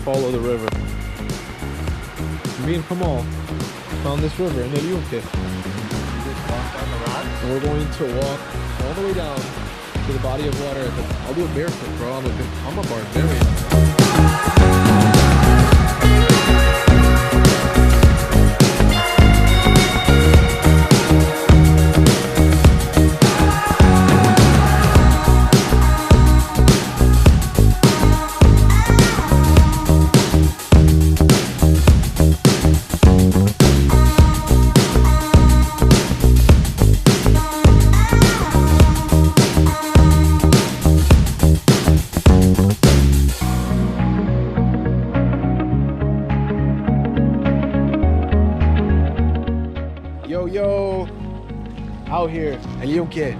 follow the river. Me and Kamal found this river in the Yunque. And we're going to walk all the way down to the body of water. I'll do it barefoot, bro. I'm a barbarian. Yo, out here in Yunque.